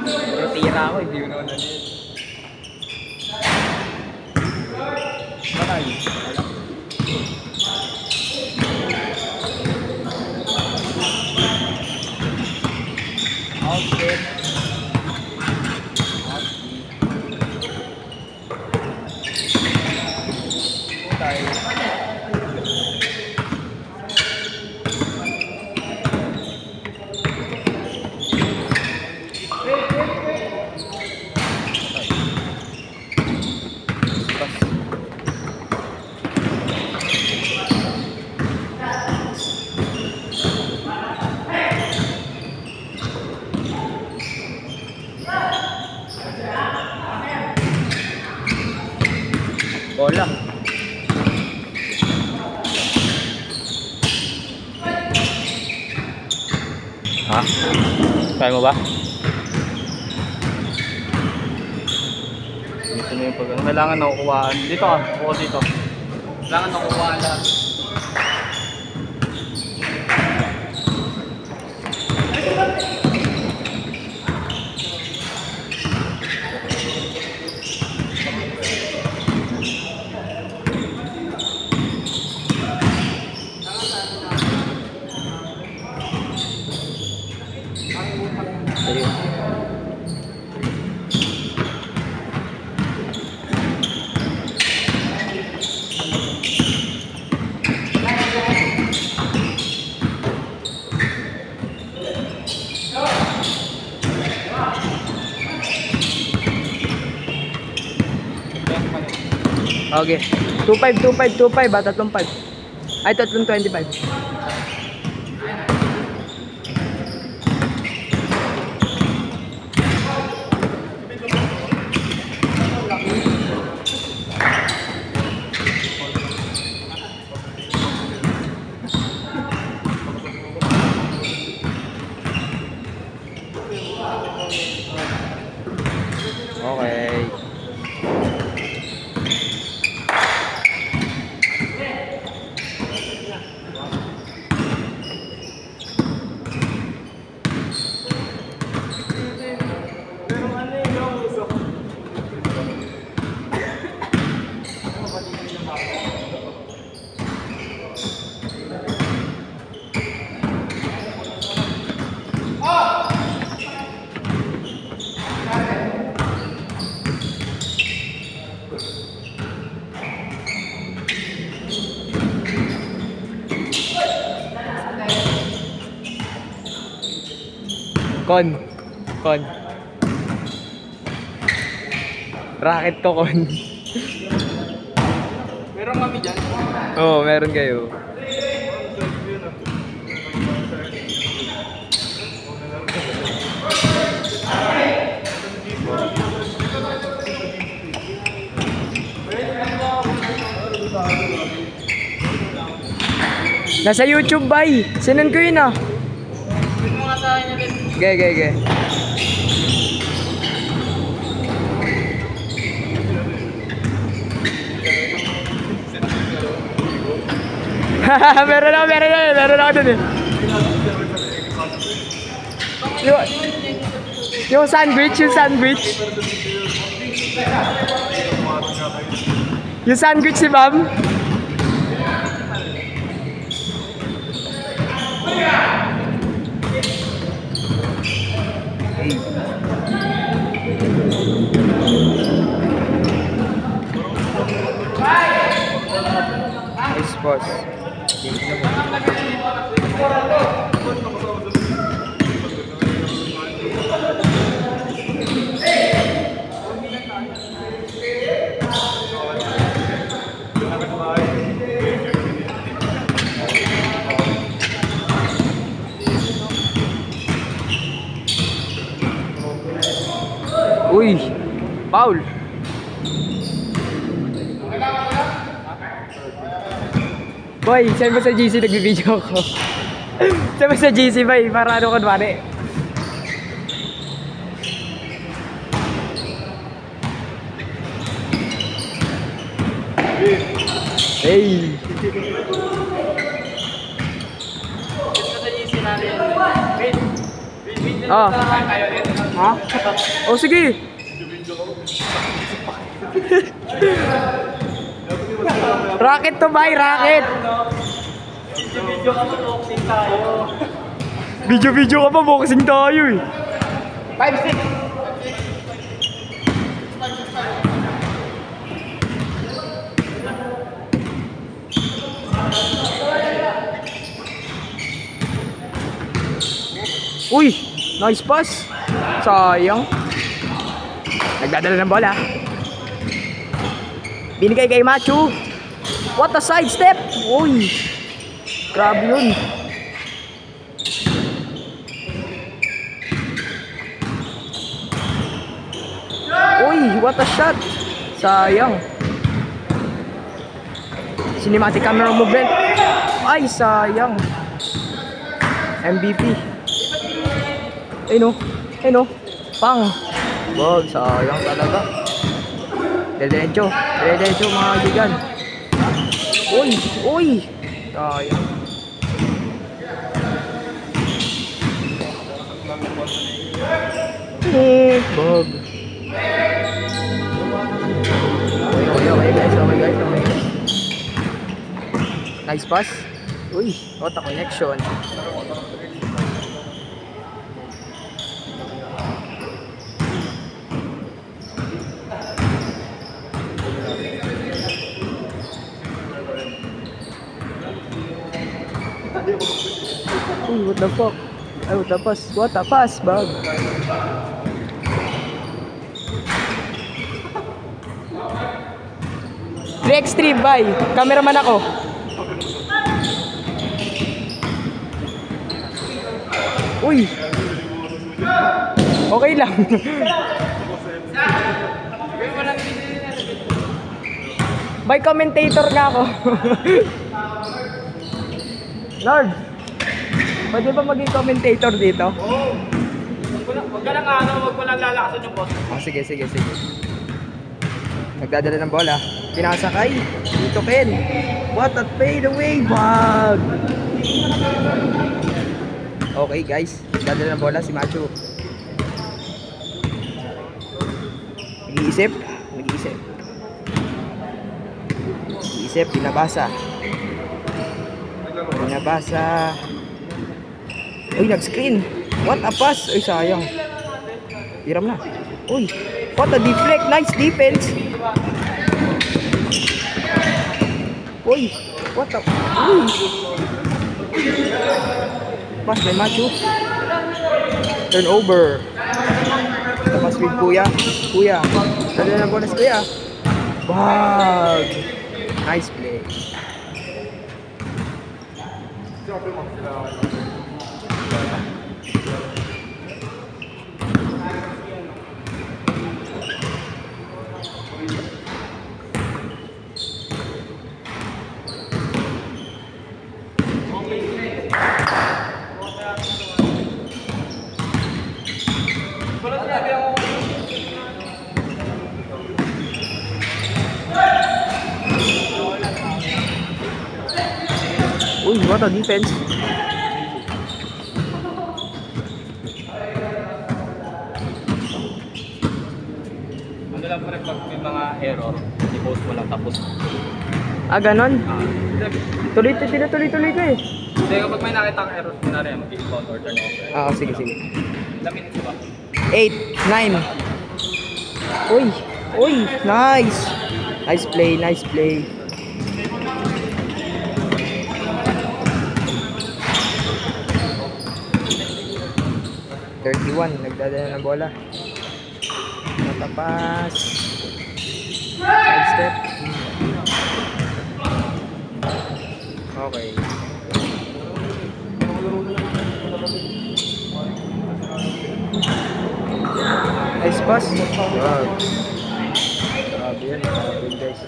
Pero tira ako, hindi ko naman ano yun. Patay. Outfit. Patay. Bola. Ha? Kaya mo ba? Dito na yung pag kailangan nakukuhaan. Dito ka, buko dito. Kailangan nakukuhaan lahat. Okay. 25, 25, 25 ba? Tatlong 5. Ay, tatlong 25. Okay. Kon. Racket to, Kon. Meron kami dyan? Oo, meron kayo. Nasa YouTube, bay. Sinan ko yun, ah. Pwede mo nga sa akin ulit. Ge. Meron ako dun eh. Yung sandwich. Yung sandwich si ma'am. Nice boss. Uy, foul. Boy, send mo sa GC, nag-video ako. Send mo sa GC, boy, para ano kunwari. Hey! Send mo sa GC natin. Wait Ah. Tayo ulit. Ha? Oh, sige. Racket to, bay, racket. Video ka mo, boxing tayo. Video ka pa, boxing tayo eh. 5-6. Uy, nice pass. Sayang. Nagdadala ng bola. Binigay kay Machu. What a sidestep. Uy. Grabe yun. Uy, what a shot. Sayang. Cinematic camera movement. Ay, sayang. MVP. Ayun o. Ayun o. Pang. Wag, sayang talaga. Diretso. Diretso mga kaibigan. Uy. Uy. Sayang. Bog. Okay guys. Nice pass. Uy, what a connection. Uy, what the fuck? Ay, what the pass? What a pass, bag. Next trip, bye. Cameraman ako. Uy. Okay lang. By commentator nga ako. Lord, pwede ba maging commentator dito? Oo. Huwag ka lang wag mo lang lalakasan yung boss. Oh, sige. Nagdadala ng bola. Pinasakay. Dito Ken. What a fade away bag. Okay guys. Nagdadala ng bola si Machu. Nag-iisip. Pinabasa. Uy, nag-screen. What a pass. Uy, sayang. Hiram na. Uy, what a deflect. Nice defense. Uy, what a... Uy. Pass by Machu. Turnover. Pass with Kuya. Dali na bonus Kuya. Bag. Nice play. Uy, what a defense. Ano lang pare pag may mga error, i-post mo lang tapos. Ah, ganon? Tuloy ka eh. Kasi kapag may nakita kang error, kunwari mag-i-count or turn over. Ah, sige. Ilang minutes ba? 8, 9. Uy, nice. Nice play. 31, nagdadala ng bola. Matapas. Side step. Okay. Nice pass. Wow. Grabe yan. Grabe guys.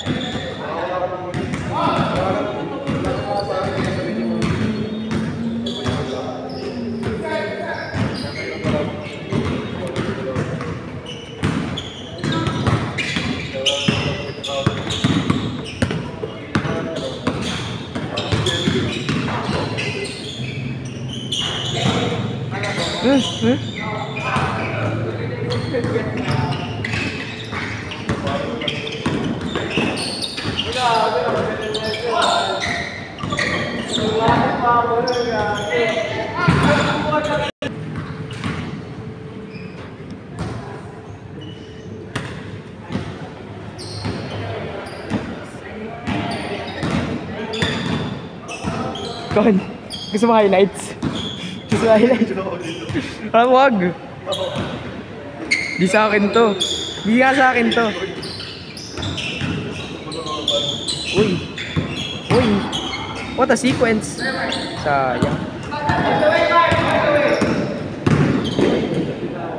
Kon, gusto mo highlights? Gusto mo highlights? Ah, wag. Di sa akin to. Di nga sa akin to. Uy. Uy. What a sequence. Sayang.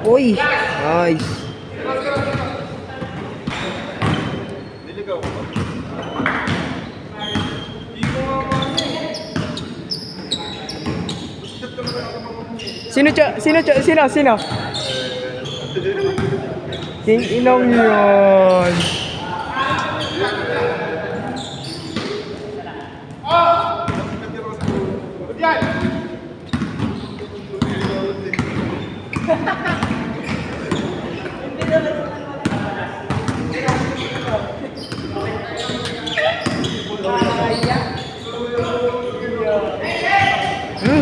Uy. Nice. Sino? King Inong yun.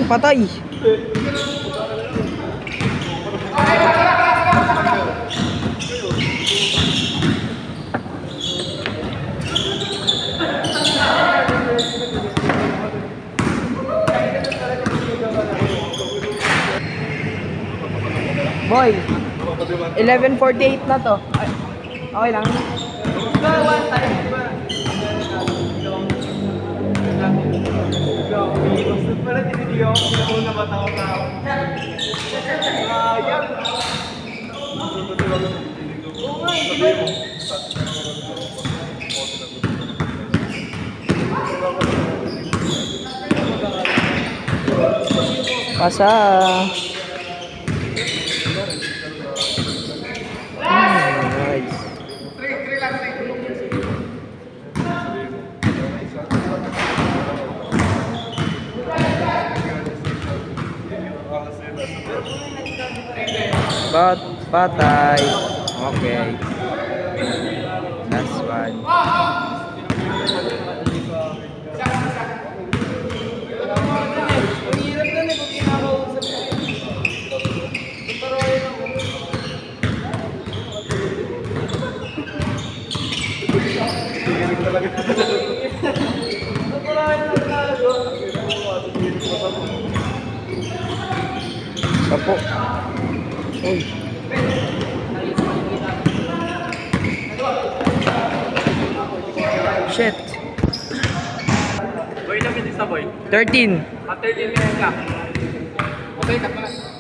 Patay. Boy, 11:48 na to. Ay, okay lang. Pasa. Nice. Patay. Okay. Last one. Sapo. Uy. Shit. Boy lang yun isa boy. 13. 13 ka. Okay, cut mo na.